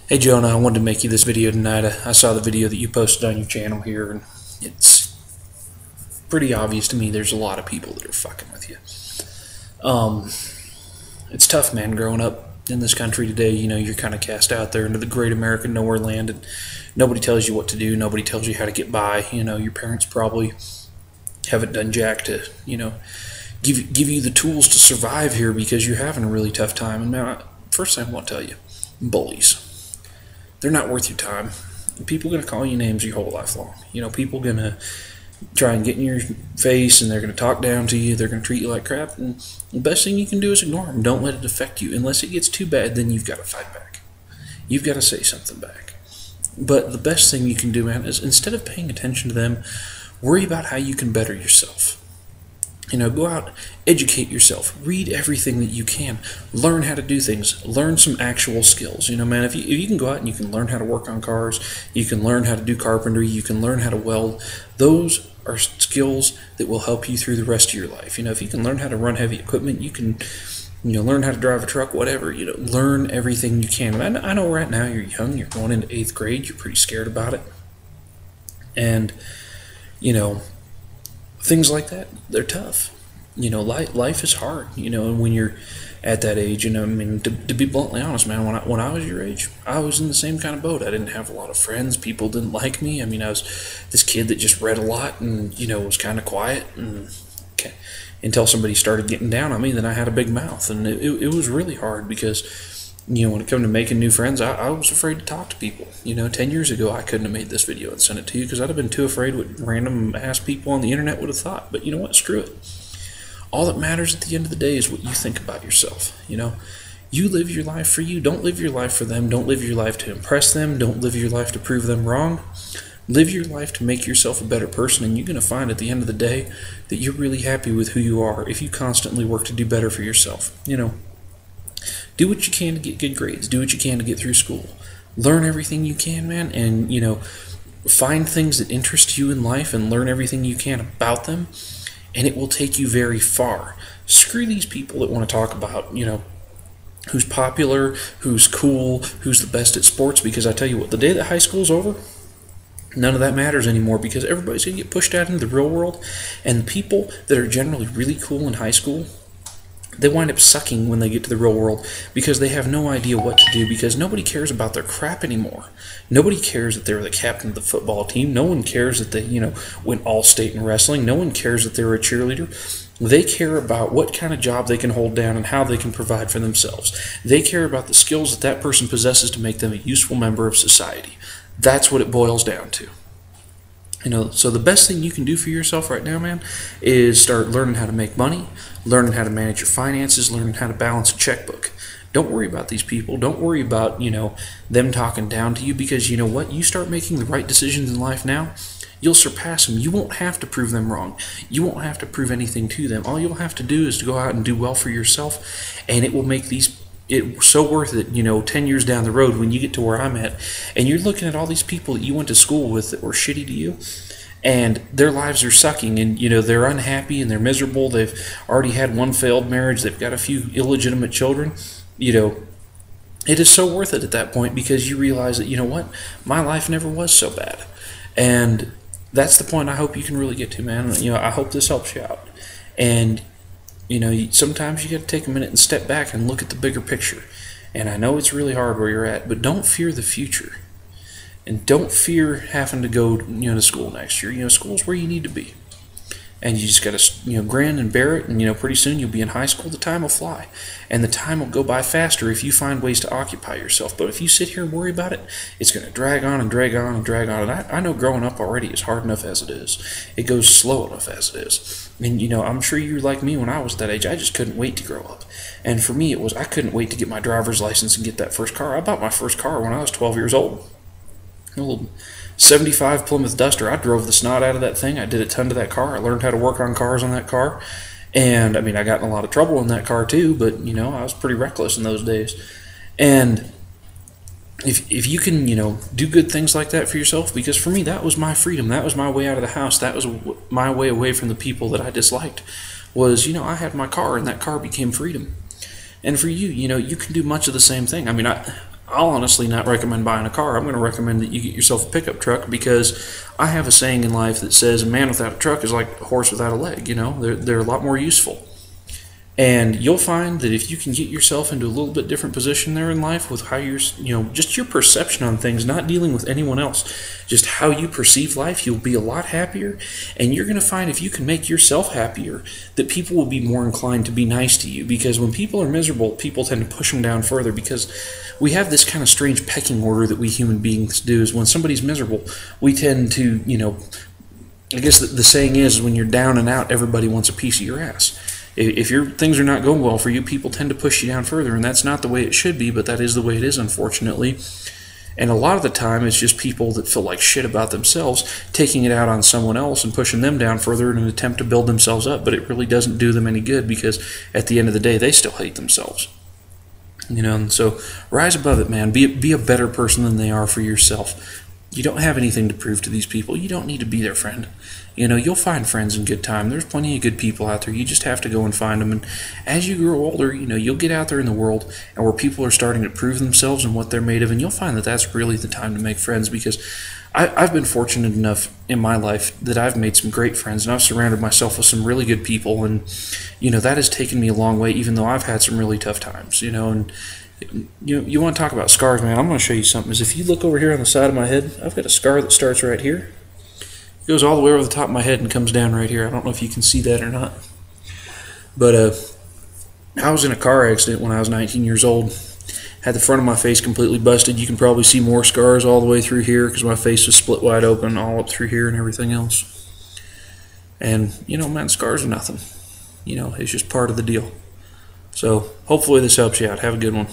Hey Jonah, I wanted to make you this video tonight. I saw the video that you posted on your channel here, and it's pretty obvious to me there's a lot of people that are fucking with you. It's tough, man, growing up in this country today. You're kind of cast out there into the great American nowhere land, and nobody tells you what to do. Nobody tells you how to get by. Your parents probably haven't done jack to, give you the tools to survive here because you're having a really tough time. And man, first thing I want to tell you, bullies. They're not worth your time. People are going to call you names your whole life long. People are going to try and get in your face, and they're going to talk down to you. They're going to treat you like crap. And the best thing you can do is ignore them. Don't let it affect you. Unless it gets too bad, then you've got to fight back. You've got to say something back. But the best thing you can do, man, is instead of paying attention to them, worry about how you can better yourself. Go out, educate yourself, read everything that you can, learn how to do things, learn some actual skills. Man, if you can go out and you can learn how to work on cars, you can learn how to do carpentry, you can learn how to weld, those are skills that will help you through the rest of your life. If you can learn how to run heavy equipment, you can learn how to drive a truck, whatever. Learn everything you can. And I know right now you're young, you're going into 8th grade, you're pretty scared about it. And, things like that, they're tough. Life is hard, and when you're at that age, to be bluntly honest, man, when I was your age, I was in the same kind of boat. I didn't have a lot of friends. People didn't like me. I was this kid that just read a lot and, was kind of quiet. And until somebody started getting down on me, then I had a big mouth. And it was really hard because, when it came to making new friends, I was afraid to talk to people. 10 years ago, I couldn't have made this video and sent it to you because I'd have been too afraid what random ass people on the internet would have thought. But you know what? Screw it. All that matters at the end of the day is what you think about yourself. You live your life for you. Don't live your life for them. Don't live your life to impress them. Don't live your life to prove them wrong. Live your life to make yourself a better person, and you're going to find at the end of the day that you're really happy with who you are if you constantly work to do better for yourself. Do what you can to get good grades. Do what you can to get through school. Learn everything you can, man, and, find things that interest you in life and learn everything you can about them, and it will take you very far. Screw these people that want to talk about, who's popular, who's cool, who's the best at sports, because I tell you what, the day that high school's over, none of that matters anymore because everybody's going to get pushed out into the real world, and the people that are generally really cool in high school, they wind up sucking when they get to the real world because they have no idea what to do because nobody cares about their crap anymore. Nobody cares that they're the captain of the football team. No one cares that they, went all-state in wrestling. No one cares that they're a cheerleader. They care about what kind of job they can hold down and how they can provide for themselves. They care about the skills that that person possesses to make them a useful member of society. That's what it boils down to. So the best thing you can do for yourself right now, man, is start learning how to make money, learning how to manage your finances, learning how to balance a checkbook. Don't worry about these people. Don't worry about, them talking down to you because you know what? You start making the right decisions in life now, you'll surpass them. You won't have to prove them wrong. You won't have to prove anything to them. All you'll have to do is to go out and do well for yourself, and it will make it's so worth it, 10 years down the road when you get to where I'm at, and you're looking at all these people that you went to school with that were shitty to you, and their lives are sucking, and, they're unhappy and they're miserable. They've already had one failed marriage. They've got a few illegitimate children. It is so worth it at that point because you realize that, what? My life never was so bad. And that's the point I hope you can really get to, man. I hope this helps you out. And sometimes you got to take a minute and step back and look at the bigger picture. And I know it's really hard where you're at, but don't fear the future. And don't fear having to go, to school next year. School's where you need to be. And you just got to, grin and bear it. And, pretty soon you'll be in high school. The time will fly. And the time will go by faster if you find ways to occupy yourself. But if you sit here and worry about it, it's going to drag on and drag on and drag on. And I know growing up already is hard enough as it is. It goes slow enough as it is. And, I'm sure you're like me when I was that age. I just couldn't wait to grow up. And for me, I couldn't wait to get my driver's license and get that first car. I bought my first car when I was 12 years old. A little 75 Plymouth Duster. I drove the snot out of that thing. I did a ton to that car. I learned how to work on cars on that car. And, I got in a lot of trouble in that car too, but, I was pretty reckless in those days. And if you can, do good things like that for yourself, because for me, that was my freedom. That was my way out of the house. That was my way away from the people that I disliked was, I had my car, and that car became freedom. And for you, you can do much of the same thing. I'll honestly not recommend buying a car. I'm going to recommend that you get yourself a pickup truck, because I have a saying in life that says a man without a truck is like a horse without a leg. They're a lot more useful. And you'll find that if you can get yourself into a little bit different position there in life with how just your perception on things, not dealing with anyone else, just how you perceive life, you'll be a lot happier. And you're going to find if you can make yourself happier, that people will be more inclined to be nice to you. Because when people are miserable, people tend to push them down further, because we have this kind of strange pecking order that we human beings do, is when somebody's miserable, we tend to, I guess the saying is, when you're down and out, everybody wants a piece of your ass. If your things are not going well for you, people tend to push you down further, and that's not the way it should be, but that is the way it is, unfortunately. And a lot of the time, it's just people that feel like shit about themselves, taking it out on someone else and pushing them down further in an attempt to build themselves up, but it really doesn't do them any good, because at the end of the day, they still hate themselves. And so rise above it, man. Be a better person than they are for yourself. You don't have anything to prove to these people. You don't need to be their friend. You'll find friends in good time. There's plenty of good people out there. You just have to go and find them. And as you grow older, you'll get out there in the world, and where people are starting to prove themselves and what they're made of, and you'll find that that's really the time to make friends, because I've been fortunate enough in my life that I've made some great friends, and I've surrounded myself with some really good people, and that has taken me a long way, even though I've had some really tough times. And you want to talk about scars, man? I'm going to show you something. Is if you look over here on the side of my head, I've got a scar that starts right here. It goes all the way over the top of my head and comes down right here. I don't know if you can see that or not. But I was in a car accident when I was 19 years old. Had the front of my face completely busted. You can probably see more scars all the way through here, because my face was split wide open all up through here and everything else. And, man, scars are nothing. It's just part of the deal. So hopefully this helps you out. Have a good one.